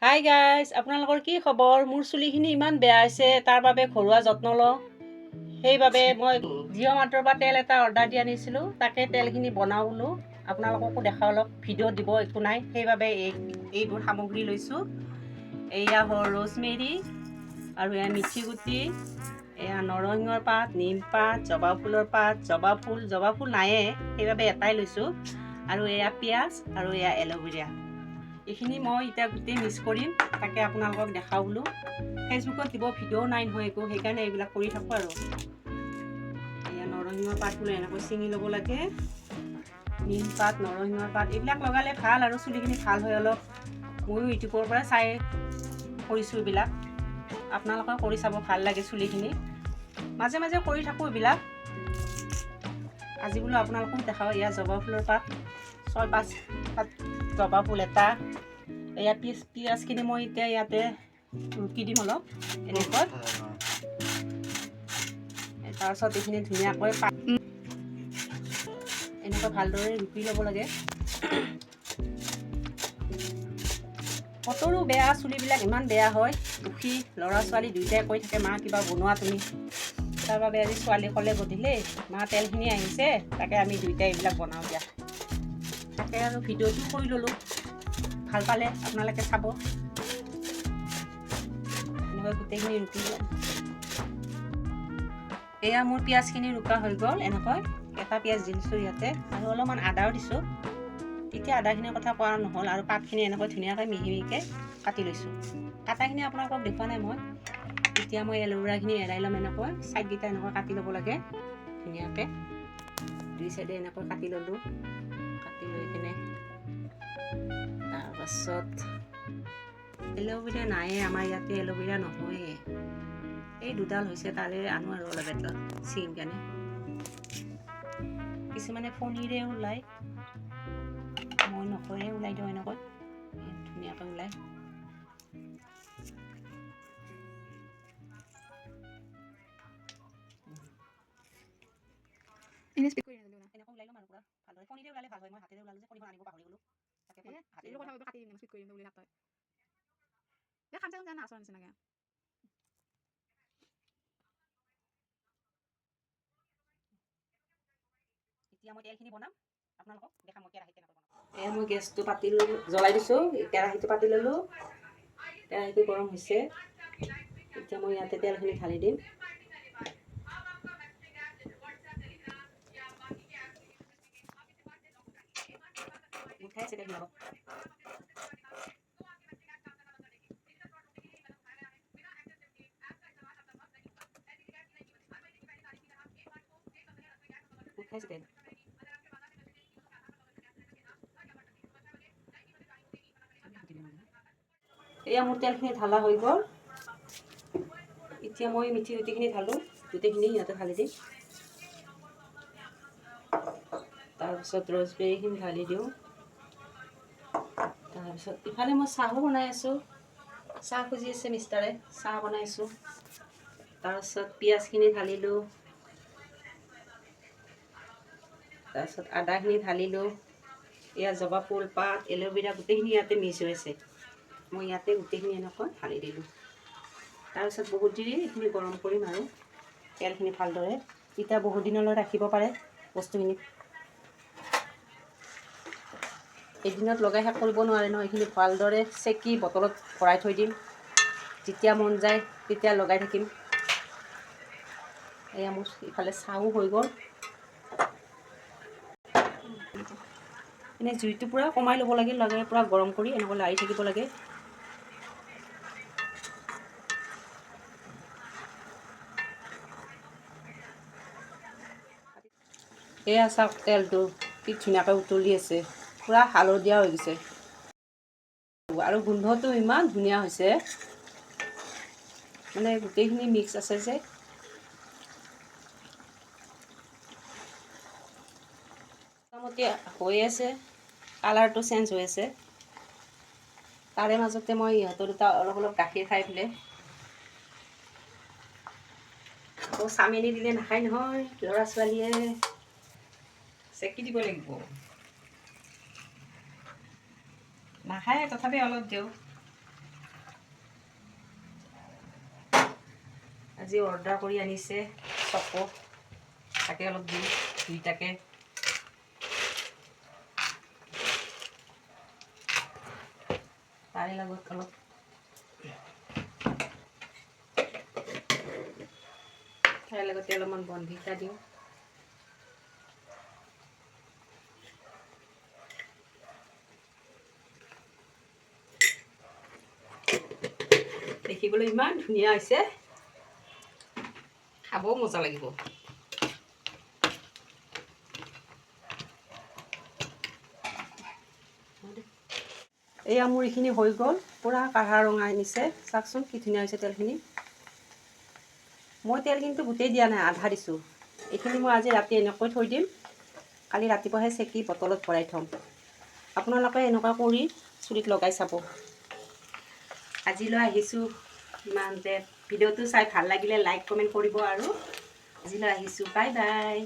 Hi guys, আপোনালোকৰ কি খবৰ? মোৰ চুলিখিনি ইমান বেয়া হৈছে, তাৰ বাবে ঘৰুৱা যত্ন লওঁ। সেইবাবে মই জিঅ' মাৰ্টৰ পৰা তেল এটা অৰ্ডাৰ দি আনিছিলোঁ। তাকে তেলখিনি বনাওঁ বোলো, আপোনালোককো দেখাওঁ, অলপ ভিডিঅ' দিব একো নাই। সেইবাবে এইবোৰ সামগ্ৰী লৈছোঁ। এয়া হ'ল ৰ'জমেৰী আৰু এয়া মিঠি গুটি, এয়া নৰসিংহৰ পাত, নিম পাত, জবা ফুলৰ পাত, জবা ফুল নায়ে, সেইবাবে এটাই লৈছোঁ। আৰু এয়া পিঁয়াজ আৰু এয়া এল'ভেৰা। এইখিনি মই এতিয়া গোটেই মিক্স কৰিম, তাকে আপোনালোকক দেখাওঁ বোলো। ফেচবুকত দিব ভিডিঅ' নাই নহয় একো, সেইকাৰণে এইবিলাক কৰি থাকোঁ আৰু। এয়া নৰসিংহৰ পাতবোৰ এনেকৈ ছিঙি ল'ব লাগে। নিম পাত, নৰসিংহৰ পাত এইবিলাক লগালে ভাল আৰু চুলিখিনি ভাল হয় অলপ। ময়ো ইউটিউবৰ পৰা চাই কৰিছোঁ এইবিলাক। আপোনালোকেও কৰি চাব, ভাল লাগে চুলিখিনি। মাজে মাজে কৰি থাকোঁ এইবিলাক। আজি বোলো আপোনালোকক দেখাওঁ। এয়া জবা ফুলৰ পাত 4-5 পাত, জবা ফুল এটা। এয়া পিঁয়াজখিনি মই এতিয়া ইয়াতে ৰুকি দিম অলপ এনেকৈ। তাৰপিছত এইখিনি ধুনীয়াকৈ এনেকৈ ভালদৰে ৰুকি ল'ব লাগে। বতৰো বেয়া, চুলিবিলাক ইমান বেয়া হয়। দুখী ল'ৰা ছোৱালী দুয়োটাই কৈ থাকে, মা কিবা বনোৱা তুমি। তাৰ বাবে আজি ছোৱালী ক'লে গধূলি, মা তেলখিনি আহিছে, তাকে আমি দুয়োটাই এইবিলাক বনাওঁ দিয়া। তাকে আৰু ভিডিঅ'টো কৰি ল'লোঁ, ভাল পালে আপোনালোকে চাব। এনেকৈ গোটেইখিনি ৰুকি লওঁ। এয়া মোৰ পিঁয়াজখিনি ৰুকা হৈ গ'ল। এনেকৈ এটা পিঁয়াজ দিছোঁ ইয়াতে, আৰু অলপমান আদাও দিছোঁ। তেতিয়া আদাখিনিৰ কথা কোৱা নহ'ল। আৰু পাতখিনি এনেকৈ ধুনীয়াকৈ মিহি মিহিকৈ কাটি লৈছোঁ। কাটাখিনি আপোনালোকক দেখুওৱা নাই মই। এতিয়া মই এল'ভেৰাখিনি এৰাই ল'ম। এনেকৈ ছাইডকেইটা এনেকৈ কাটি ল'ব লাগে ধুনীয়াকৈ। দুই চাইডে এনেকৈ কাটি ল'লোঁ। কাটি লৈ কিনে তাৰপাছত এল'ভেৰা নায়ে আমাৰ ইয়াতে, এল'ভেৰা নহয়েই। এই দুডাল হৈছে, তাৰে আনো আৰু অলপ এটা ছিঙি কেনে। কিছুমানে ফণিৰে ওলায়, মই নকৰে ওলাই দিওঁ এনেকৈ ধুনীয়াকৈ ওলাই। এনেকৈ ওলাই ল'ম আৰু পুৰা ভালদৰে। ফণিৰে ওলালে ভাল হয়, মই হাতেৰে ওলালোঁ যে, ফণিখন আনিব পাহৰি গ'লোঁ। তাকে হাতেৰে কাটি দিম, স্পীড কৰি দিম বুলি নাপায়। খামচা খামচা না আচৰ নিচিনাকৈ। এতিয়া মই তেলখিনি বনাম, আপোনালোকক দেখাম মই কেৰাহীত কেনেকৈ বনাম। এয়া মই গেছটো পাতি ল'লোঁ, জ্বলাই দিছোঁ। কেৰাহীটো পাতি ল'লোঁ, কেৰাহীটো গৰম হৈছে। এতিয়া মই ইয়াতে তেলখিনি ঢালি দিম। উঠাই আছে তেলখিনি অলপ। উঠাইছে তেল। এয়া মোৰ তেলখিনি ঢালা হৈ গ'ল। এতিয়া মই মিঠি গুটিখিনি ঢালোঁ, গোটেইখিনি ইয়াতে ঢালি দিম। তাৰপিছত ৰ'জমেৰীখিনি ঢালি দিওঁ। তাৰপিছত ইফালে মই চাহো বনাই আছোঁ। চাহ খুজি আছে মিষ্টাৰে, চাহ বনাই আছোঁ। তাৰপিছত পিঁয়াজখিনি ঢালিলোঁ। তাৰপিছত আদাখিনি ঢালিলোঁ। এয়া জবা ফুল, পাত, এল'ভেৰা গোটেইখিনি ইয়াতে মিক্স হৈ আছে। মই ইয়াতে গোটেইখিনি এনেকৈ ঢালি দিলোঁ। তাৰপিছত বহুত দেৰি এইখিনি গৰম কৰিম আৰু তেলখিনি ভালদৰে। এতিয়া বহুত দিনলৈ ৰাখিব পাৰে বস্তুখিনি। এদিনত লগাই শেষ কৰিব নোৱাৰে ন, এইখিনি ভালদৰে চেকি বটলত ভৰাই থৈ দিম। যেতিয়া মন যায় তেতিয়া লগাই থাকিম। এয়া মোৰ ইফালে চাহো হৈ গ'ল। এনেই জুইটো পূৰা কমাই ল'ব লাগে, লগাই পূৰা গৰম কৰি এনেকৈ লাৰি থাকিব লাগে। এয়া চাওক, তেলটো কি ধুনীয়াকৈ উতলি আছে, পূৰা হালধীয়া হৈ গৈছে। আৰু গোন্ধটো ইমান ধুনীয়া হৈছে, মানে গোটেইখিনি মিক্স আছে যে। মোটামুটি হৈ আছে, কালাৰটো চেঞ্জ হৈ আছে। তাৰে মাজতে মই ইহঁতৰ দুটা অলপ অলপ গাখীৰ খাই পেলাই। আকৌ চামিনি দিলে নাখায় নহয় ল'ৰা ছোৱালীয়ে, চেকি দিব লাগিব। নাখায় তথাপি অলপ দিওঁ। আজি অৰ্ডাৰ কৰি আনিছে চকো, তাকে অলপ দিম দুইটাকে। তাৰে লগত অলপ তাৰে লগতে অলপমান বনভিটা দিওঁ। দেখিবলৈ ইমান ধুনীয়া হৈছে, খাবও মজা লাগিব। এয়া মোৰ এইখিনি হৈ গ'ল, পূৰা কাঢ়া ৰঙা আনিছে, চাওকচোন কি ধুনীয়া হৈছে তেলখিনি। মই তেল কিন্তু গোটেই দিয়া নাই, আধা দিছোঁ। এইখিনি মই আজি ৰাতি এনেকৈ থৈ দিম, কালি ৰাতিপুৱাহে চেকি বটলত ভৰাই থ'ম। আপোনালোকে এনেকুৱা কৰি চুলিত লগাই চাব। আজিলৈ আহিছোঁ ইমানতে। ভিডিঅ'টো চাই ভাল লাগিলে লাইক কমেণ্ট কৰিব আৰু আজিলৈ আহিছোঁ, বাই বাই।